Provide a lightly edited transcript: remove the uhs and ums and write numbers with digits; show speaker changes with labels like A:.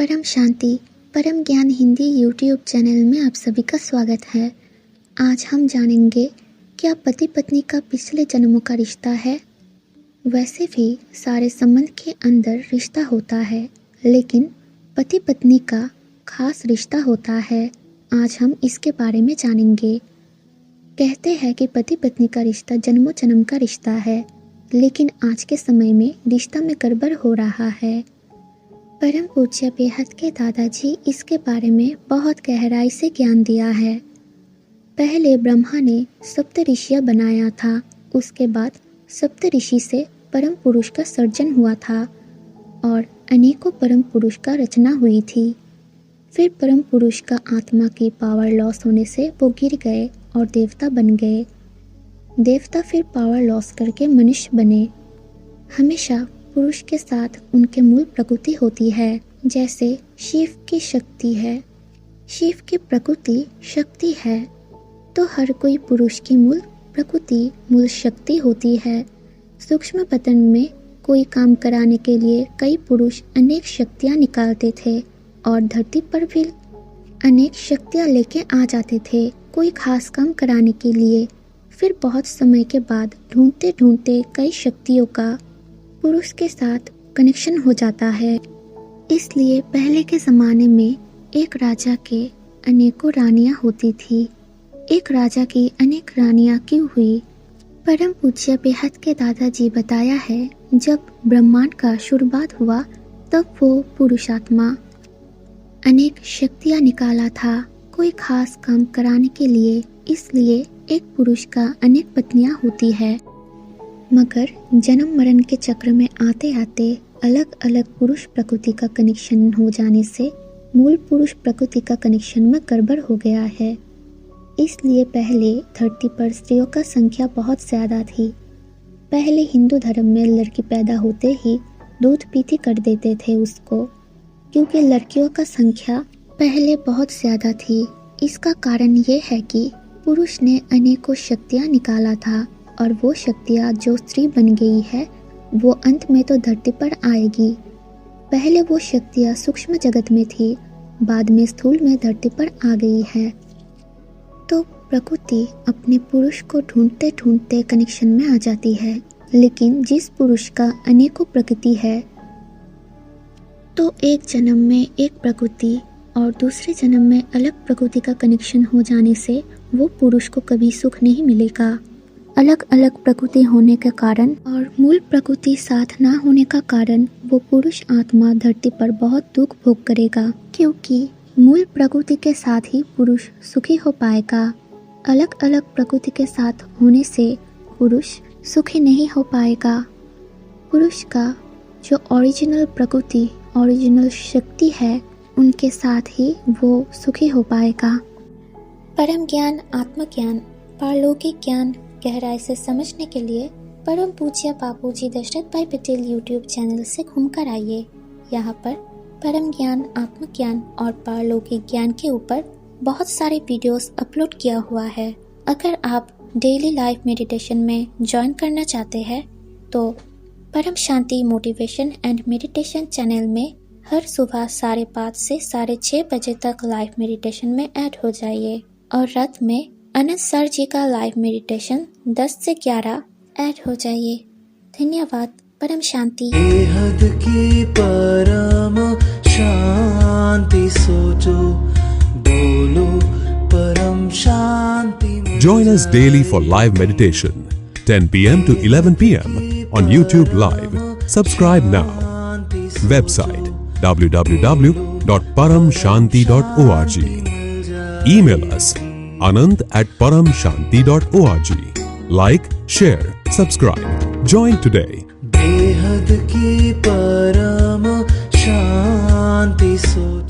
A: परम शांति परम ज्ञान हिंदी यूट्यूब चैनल में आप सभी का स्वागत है। आज हम जानेंगे क्या पति पत्नी का पिछले जन्मों का रिश्ता है। वैसे भी सारे संबंध के अंदर रिश्ता होता है, लेकिन पति पत्नी का खास रिश्ता होता है। आज हम इसके बारे में जानेंगे। कहते हैं कि पति पत्नी का रिश्ता जन्मों जन्म का रिश्ता है, लेकिन आज के समय में रिश्ता में गड़बड़ हो रहा है। परम पूज्य बेहद के दादाजी इसके बारे में बहुत गहराई से ज्ञान दिया है। पहले ब्रह्मा ने सप्त ऋषियाँ बनाया था, उसके बाद सप्त ऋषि से परम पुरुष का सर्जन हुआ था और अनेकों परम पुरुष का रचना हुई थी। फिर परम पुरुष का आत्मा की पावर लॉस होने से वो गिर गए और देवता बन गए। देवता फिर पावर लॉस करके मनुष्य बने। हमेशा पुरुष के साथ उनके मूल प्रकृति होती है, जैसे शिव की शक्ति है। शिव की प्रकृति शक्ति है, तो हर कोई पुरुष की मूल प्रकृति मूल शक्ति होती है। सूक्ष्म पतन में कोई काम कराने के लिए कई पुरुष अनेक शक्तियाँ निकालते थे और धरती पर भी अनेक शक्तियाँ लेके आ जाते थे कोई खास काम कराने के लिए। फिर बहुत समय के बाद ढूंढते ढूंढते कई शक्तियों का पुरुष के साथ कनेक्शन हो जाता है। इसलिए पहले के ज़माने में एक राजा के अनेकों रानियां होती थी। एक राजा की अनेक रानियां क्यों हुई? परम पूज्य बेहद के दादाजी बताया है, जब ब्रह्मांड का शुरुआत हुआ तब वो पुरुषात्मा अनेक शक्तियां निकाला था कोई खास काम कराने के लिए। इसलिए एक पुरुष का अनेक पत्नियां होती है, मगर जन्म मरण के चक्र में आते आते अलग अलग पुरुष प्रकृति का कनेक्शन हो जाने से मूल पुरुष प्रकृति का कनेक्शन में गड़बड़ हो गया है। इसलिए पहले धरती पर स्त्रियों का संख्या बहुत ज़्यादा थी। पहले हिंदू धर्म में लड़की पैदा होते ही दूध पीती कर देते थे उसको, क्योंकि लड़कियों का संख्या पहले बहुत ज़्यादा थी। इसका कारण ये है कि पुरुष ने अनेकों शक्तियाँ निकाला था और वो शक्तियाँ जो स्त्री बन गई है वो अंत में तो धरती पर आएगी। पहले वो शक्तियाँ सूक्ष्म जगत में थी, बाद में स्थूल में धरती पर आ गई है। तो प्रकृति अपने पुरुष को ढूंढते ढूंढते कनेक्शन में आ जाती है, लेकिन जिस पुरुष का अनेकों प्रकृति है तो एक जन्म में एक प्रकृति और दूसरे जन्म में अलग प्रकृति का कनेक्शन हो जाने से वो पुरुष को कभी सुख नहीं मिलेगा। अलग अलग प्रकृति होने के कारण और मूल प्रकृति साथ ना होने का कारण वो पुरुष आत्मा धरती पर बहुत दुख भोग करेगा, क्योंकि मूल प्रकृति के साथ ही पुरुष सुखी हो पाएगा। अलग अलग प्रकृति के साथ होने से पुरुष सुखी नहीं हो पाएगा। पुरुष का जो ओरिजिनल प्रकृति ओरिजिनल शक्ति है उनके साथ ही वो सुखी हो पाएगा। परम ज्ञान आत्मज्ञान पारलौकिक ज्ञान गहराई से समझने के लिए परम पूज्य बापूजी दशरथ भाई पटेल यूट्यूब चैनल से घूमकर आइए। यहाँ पर परम ज्ञान आत्मज्ञान और पारलौकिक ज्ञान के ऊपर बहुत सारे वीडियोस अपलोड किया हुआ है। अगर आप डेली लाइफ मेडिटेशन में ज्वाइन करना चाहते हैं तो परम शांति मोटिवेशन एंड मेडिटेशन चैनल में हर सुबह 5:30 से 6:30 बजे तक लाइव मेडिटेशन में ऐड हो जाइए और रात में अनंत सर जी का लाइव मेडिटेशन 10 से 11 ऐड हो जाइए। धन्यवाद। परम शांति।
B: बेहद की परम शांति सोचो बोलो परम शांति।
C: Join us daily for live meditation 10 p.m. to 11 p.m. on YouTube Live. Subscribe now. Website www.paramshanti.org. Email us anant@paramshanti.org. Like, share, subscribe. Join today.
B: बेहद की परम शांति सोचो।